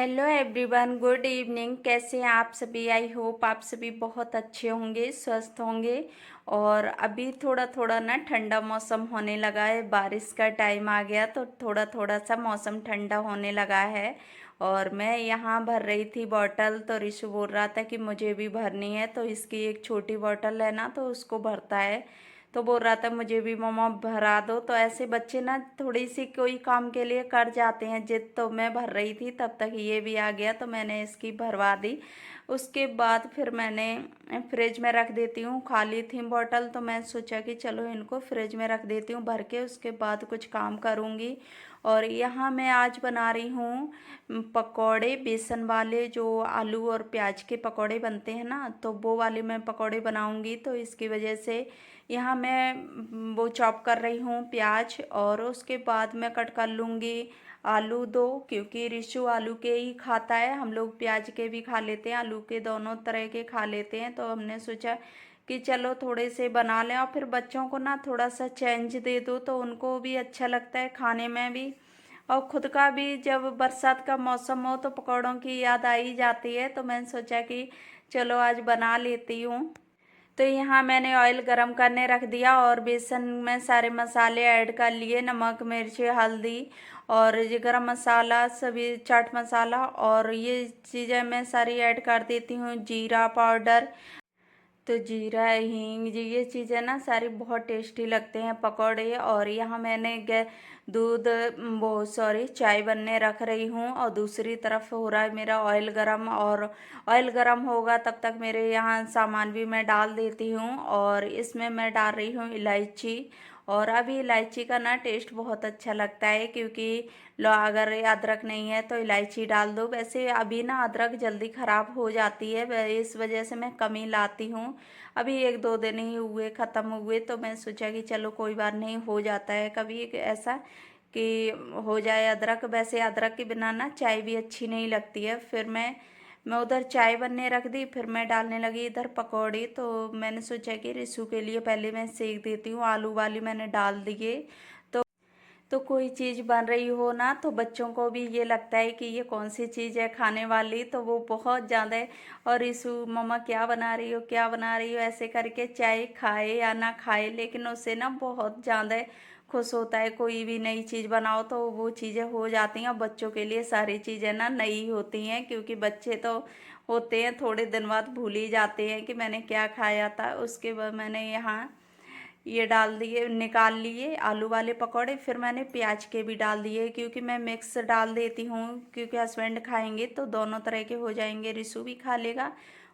Hello everyone, good evening. कैसे हैं आप सभी? आई होप आप सभी बहुत अच्छे होंगे, स्वस्थ होंगे। और अभी थोड़ा थोड़ा ना ठंडा मौसम होने लगा है, बारिश का टाइम आ गया तो थोड़ा थोड़ा सा मौसम ठंडा होने लगा है। और मैं यहाँ भर रही थी बॉटल, तो ऋषु बोल रहा था कि मुझे भी भरनी है, तो इसकी एक छोटी बॉटल है ना, तो उसको भरता है। तो बोल रहा था मुझे भी मम्मा भरा दो। तो ऐसे बच्चे ना थोड़ी सी कोई काम के लिए कर जाते हैं जिद। तो मैं भर रही थी तब तक ये भी आ गया, तो मैंने इसकी भरवा दी। उसके बाद फिर मैंने फ्रिज में रख देती हूँ। खाली थी बॉटल तो मैं सोचा कि चलो इनको फ्रिज में रख देती हूँ भर के, उसके बाद कुछ काम करूँगी। और यहाँ मैं आज बना रही हूँ पकौड़े, बेसन वाले, जो आलू और प्याज के पकौड़े बनते हैं ना, तो वो वाले मैं पकौड़े बनाऊँगी। तो इसकी वजह से यहाँ मैं वो चॉप कर रही हूँ प्याज, और उसके बाद मैं कट कर लूँगी आलू दो, क्योंकि ऋषु आलू के ही खाता है। हम लोग प्याज के भी खा लेते हैं, आलू के दोनों तरह के खा लेते हैं। तो हमने सोचा कि चलो थोड़े से बना लें, और फिर बच्चों को ना थोड़ा सा चेंज दे दो तो उनको भी अच्छा लगता है खाने में भी। और खुद का भी जब बरसात का मौसम हो तो पकौड़ों की याद आ ही जाती है। तो मैंने सोचा कि चलो आज बना लेती हूँ। तो यहाँ मैंने ऑयल गरम करने रख दिया और बेसन में सारे मसाले ऐड कर लिए, नमक, मिर्च, हल्दी और ये गरम मसाला, सभी चाट मसाला, और ये चीज़ें मैं सारी ऐड कर देती हूँ। जीरा पाउडर, तो जीरा, हींग जी, ये चीज़ें ना सारी बहुत टेस्टी लगते हैं पकौड़े। और यहाँ मैंने दूध, वो सॉरी, चाय बनने रख रही हूँ, और दूसरी तरफ हो रहा है मेरा ऑयल गरम। और ऑयल गरम होगा तब तक मेरे यहाँ सामान भी मैं डाल देती हूँ। और इसमें मैं डाल रही हूँ इलायची। और अभी इलायची का ना टेस्ट बहुत अच्छा लगता है, क्योंकि लो अगर अदरक नहीं है तो इलायची डाल दो। वैसे अभी ना अदरक जल्दी ख़राब हो जाती है, इस वजह से मैं कम ही लाती हूँ। अभी एक दो दिन ही हुए ख़त्म हुए, तो मैं सोचा कि चलो कोई बात नहीं, हो जाता है कभी ऐसा कि हो जाए अदरक। वैसे अदरक के बिना ना चाय भी अच्छी नहीं लगती है। फिर मैं उधर चाय बनने रख दी, फिर मैं डालने लगी इधर पकौड़ी। तो मैंने सोचा कि रिसू के लिए पहले मैं सेक देती हूँ, आलू वाली मैंने डाल दिए। तो कोई चीज़ बन रही हो ना, तो बच्चों को भी ये लगता है कि ये कौन सी चीज़ है खाने वाली, तो वो बहुत ज़्यादा है। और रिसु मम्मा क्या बना रही हो, क्या बना रही हो, ऐसे करके चाहे खाए या ना खाए, लेकिन उससे ना बहुत ज़्यादा खुश होता है। कोई भी नई चीज़ बनाओ तो वो चीज़ें हो जाती हैं। और बच्चों के लिए सारी चीज़ें ना नई होती हैं, क्योंकि बच्चे तो होते हैं थोड़े दिन बाद भूल ही जाते हैं कि मैंने क्या खाया था। उसके बाद मैंने यहाँ ये डाल दिए, निकाल लिए आलू वाले पकौड़े। फिर मैंने प्याज के भी डाल दिए, क्योंकि मैं मिक्स डाल देती हूँ, क्योंकि हस्बैंड खाएंगे तो दोनों तरह के हो जाएंगे। रिसु भी खा लेगा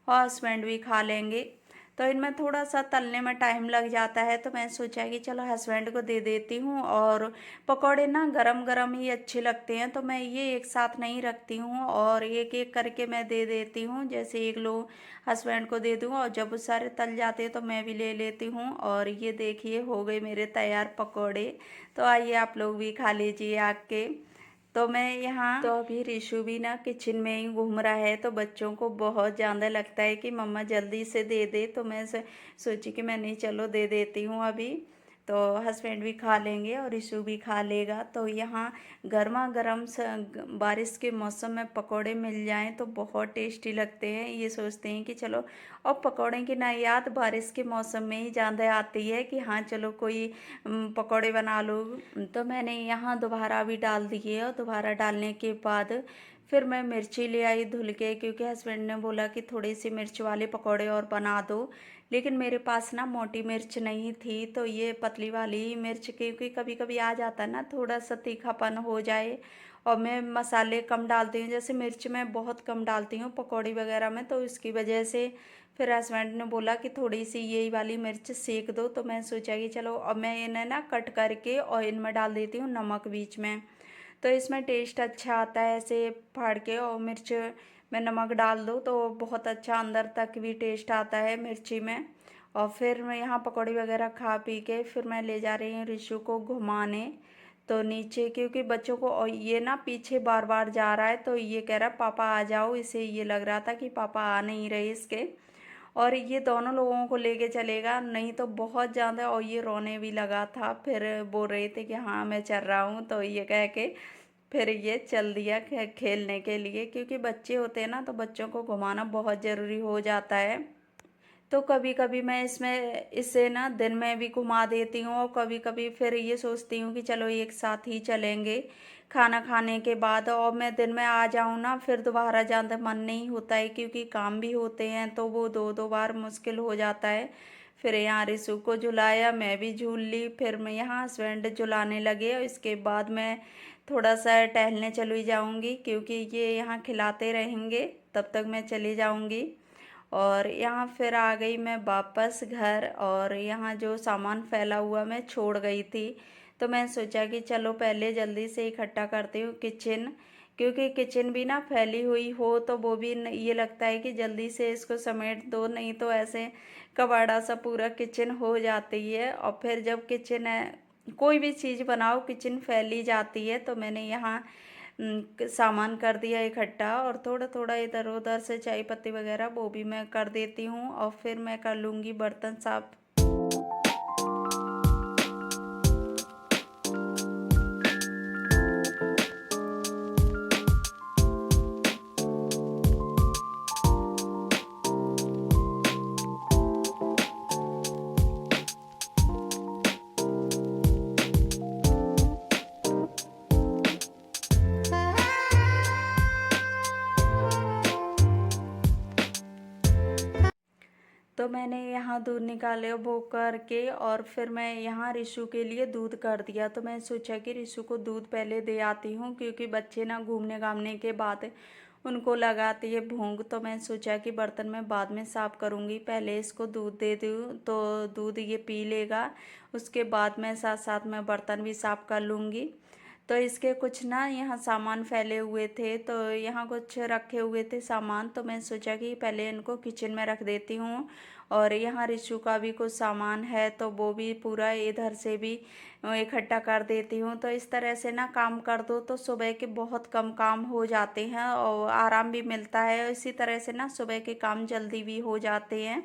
और हस्बैंड भी खा लेंगे। तो इनमें थोड़ा सा तलने में टाइम लग जाता है, तो मैं सोचा कि चलो हस्बैंड को दे देती हूँ। और पकौड़े ना गरम गरम ही अच्छे लगते हैं, तो मैं ये एक साथ नहीं रखती हूँ, और एक एक करके मैं दे देती हूँ। जैसे एक लो हस्बैंड को दे दूँ, और जब वो सारे तल जाते हैं तो मैं भी ले लेती हूँ। और ये देखिए हो गए मेरे तैयार पकौड़े। तो आइए आप लोग भी खा लीजिए आके। तो मैं यहाँ, तो अभी ऋषु भी ना किचन में ही घूम रहा है, तो बच्चों को बहुत ज़्यादा लगता है कि मम्मा जल्दी से दे दे। तो मैं सोची कि मैं नहीं, चलो दे देती हूँ अभी। तो हस्बैंड भी खा लेंगे और ऋषु भी खा लेगा। तो यहाँ गर्मा गर्म बारिश के मौसम में पकोड़े मिल जाएं तो बहुत टेस्टी लगते हैं। ये सोचते हैं कि चलो, और पकोड़े की ना याद बारिश के मौसम में ही ज़्यादा आती है कि हाँ चलो कोई पकोड़े बना लो। तो मैंने यहाँ दोबारा भी डाल दिए, और दोबारा डालने के बाद फिर मैं मिर्ची ले आई धुल के, क्योंकि हस्बैंड ने बोला कि थोड़ी सी मिर्च वाले पकोड़े और बना दो। लेकिन मेरे पास ना मोटी मिर्च नहीं थी, तो ये पतली वाली ही मिर्च, क्योंकि कभी कभी आ जाता है ना थोड़ा सा तीखापन हो जाए। और मैं मसाले कम डालती हूँ, जैसे मिर्च मैं बहुत कम डालती हूँ पकौड़ी वगैरह में, तो इसकी वजह से फिर हस्बैंड ने बोला कि थोड़ी सी यही वाली मिर्च सेक दो। तो मैं सोचा कि चलो, अब मैं इन्हें ना कट करके ऑयल में डाल देती हूँ, नमक बीच में, तो इसमें टेस्ट अच्छा आता है। ऐसे फाड़ के और मिर्च में नमक डाल दो तो बहुत अच्छा अंदर तक भी टेस्ट आता है मिर्ची में। और फिर मैं यहाँ पकौड़ी वगैरह खा पी के फिर मैं ले जा रही हूँ ऋषु को घुमाने, तो नीचे, क्योंकि बच्चों को, और ये ना पीछे बार बार जा रहा है, तो ये कह रहा है पापा आ जाओ। इसे ये लग रहा था कि पापा आ नहीं रहे इसके, और ये दोनों लोगों को लेके चलेगा नहीं तो बहुत ज़्यादा। और ये रोने भी लगा था, फिर बोल रहे थे कि हाँ मैं चल रहा हूँ, तो ये कह के फिर ये चल दिया खेलने के लिए, क्योंकि बच्चे होते हैं ना तो बच्चों को घुमाना बहुत ज़रूरी हो जाता है। तो कभी कभी मैं इसे ना दिन में भी घुमा देती हूँ, और कभी कभी फिर ये सोचती हूँ कि चलो एक साथ ही चलेंगे खाना खाने के बाद, और मैं दिन में आ जाऊँ ना फिर दोबारा जाने मन नहीं होता है, क्योंकि काम भी होते हैं तो वो दो दो बार मुश्किल हो जाता है। फिर यहाँ रिशु को झुलाया, मैं भी झूल ली, फिर मैं यहाँ हस्बैंड झुलाने लगे, और इसके बाद मैं थोड़ा सा टहलने चली जाऊँगी, क्योंकि ये यहाँ खिलाते रहेंगे तब तक मैं चली जाऊँगी। और यहाँ फिर आ गई मैं वापस घर, और यहाँ जो सामान फैला हुआ मैं छोड़ गई थी, तो मैं सोचा कि चलो पहले जल्दी से इकट्ठा करती हूँ किचन, क्योंकि किचन भी ना फैली हुई हो तो वो भी ये लगता है कि जल्दी से इसको समेट दो, नहीं तो ऐसे कबाड़ा सा पूरा किचन हो जाती है। और फिर जब किचन है, कोई भी चीज़ बनाओ किचन फैली जाती है, तो मैंने यहाँ सामान कर दिया इकट्ठा, और थोड़ा थोड़ा इधर उधर से चाय पत्ती वगैरह वो भी मैं कर देती हूँ, और फिर मैं कर लूँगी बर्तन साफ। तो मैंने यहाँ दूध निकाले वो करके, और फिर मैं यहाँ रिशु के लिए दूध कर दिया। तो मैं सोचा कि रिशु को दूध पहले दे आती हूँ, क्योंकि बच्चे ना घूमने घामने के बाद उनको लगाती है भूख, तो मैं सोचा कि बर्तन में बाद में साफ़ करूँगी, पहले इसको दूध दे दूँ तो दूध ये पी लेगा, उसके बाद मैं साथ साथ में बर्तन भी साफ़ कर लूँगी। तो इसके कुछ ना यहाँ सामान फैले हुए थे, तो यहाँ कुछ रखे हुए थे सामान, तो मैं सोचा कि पहले इनको किचन में रख देती हूँ। और यहाँ रिशु का भी कुछ सामान है तो वो भी पूरा इधर से भी इकट्ठा कर देती हूँ। तो इस तरह से ना काम कर दो तो सुबह के बहुत कम काम हो जाते हैं और आराम भी मिलता है, और इसी तरह से ना सुबह के काम जल्दी भी हो जाते हैं।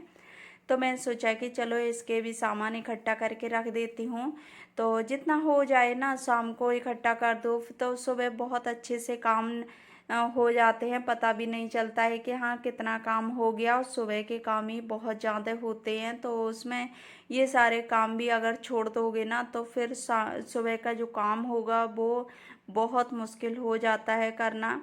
तो मैंने सोचा कि चलो इसके भी सामान इकट्ठा करके रख देती हूँ, तो जितना हो जाए ना शाम को इकट्ठा कर दो तो सुबह बहुत अच्छे से काम हो जाते हैं, पता भी नहीं चलता है कि हाँ कितना काम हो गया। और सुबह के काम ही बहुत ज़्यादा होते हैं, तो उसमें ये सारे काम भी अगर छोड़ दोगे ना तो फिर सुबह का जो काम होगा वो बहुत मुश्किल हो जाता है करना,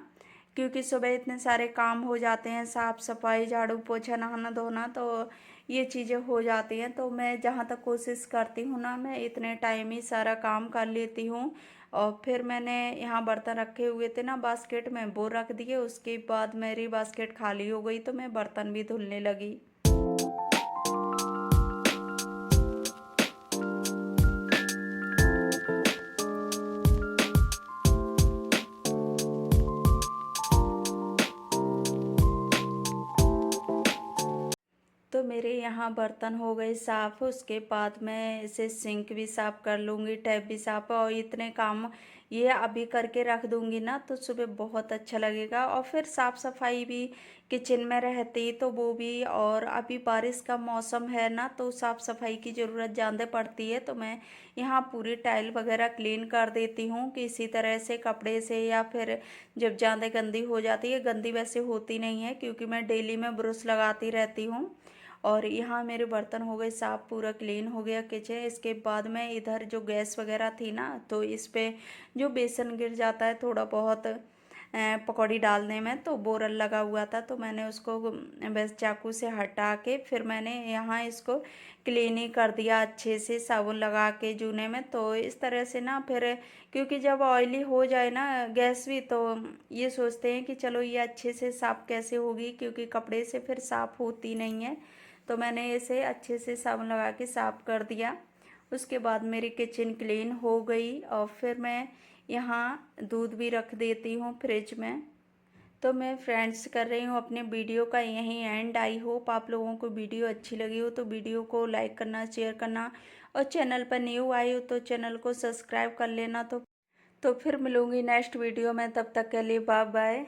क्योंकि सुबह इतने सारे काम हो जाते हैं, साफ़ सफाई झाड़ू पोछा नहाना धोना, तो ये चीज़ें हो जाती हैं। तो मैं जहाँ तक कोशिश करती हूँ ना मैं इतने टाइम ही सारा काम कर लेती हूँ। और फिर मैंने यहाँ बर्तन रखे हुए थे ना बास्केट में, वो रख दिए, उसके बाद मेरी बास्केट खाली हो गई तो मैं बर्तन भी धुलने लगी। तो मेरे यहाँ बर्तन हो गए साफ़, उसके बाद मैं इसे सिंक भी साफ़ कर लूँगी, टैप भी साफ़, और इतने काम ये अभी करके रख दूँगी ना तो सुबह बहुत अच्छा लगेगा। और फिर साफ़ सफाई भी किचन में रहती तो वो भी, और अभी बारिश का मौसम है ना तो साफ़ सफाई की ज़रूरत ज़्यादा पड़ती है, तो मैं यहाँ पूरी टाइल वगैरह क्लीन कर देती हूँ कि इसी तरह से कपड़े से, या फिर जब ज़्यादा गंदी हो जाती है, गंदी वैसे होती नहीं है क्योंकि मैं डेली में ब्रश लगाती रहती हूँ। और यहाँ मेरे बर्तन हो गए साफ़, पूरा क्लीन हो गया किचन। इसके बाद मैं इधर जो गैस वगैरह थी ना तो इस पे जो बेसन गिर जाता है थोड़ा बहुत पकौड़ी डालने में, तो बोरल लगा हुआ था, तो मैंने उसको बस चाकू से हटा के फिर मैंने यहाँ इसको क्लीन ही कर दिया अच्छे से साबुन लगा के जूने में। तो इस तरह से ना फिर, क्योंकि जब ऑयली हो जाए ना गैस भी तो ये सोचते हैं कि चलो ये अच्छे से साफ़ कैसे होगी, क्योंकि कपड़े से फिर साफ़ होती नहीं है। तो मैंने इसे अच्छे से साबुन लगा के साफ़ कर दिया। उसके बाद मेरी किचन क्लीन हो गई, और फिर मैं यहाँ दूध भी रख देती हूँ फ्रिज में। तो मैं फ्रेंड्स कर रही हूँ अपने वीडियो का यहीं एंड। आई होप आप लोगों को वीडियो अच्छी लगी हो तो वीडियो को लाइक करना, शेयर करना, और चैनल पर न्यू आई हो तो चैनल को सब्सक्राइब कर लेना। तो फिर मिलूँगी नेक्स्ट वीडियो में, तब तक के लिए बाय बाय।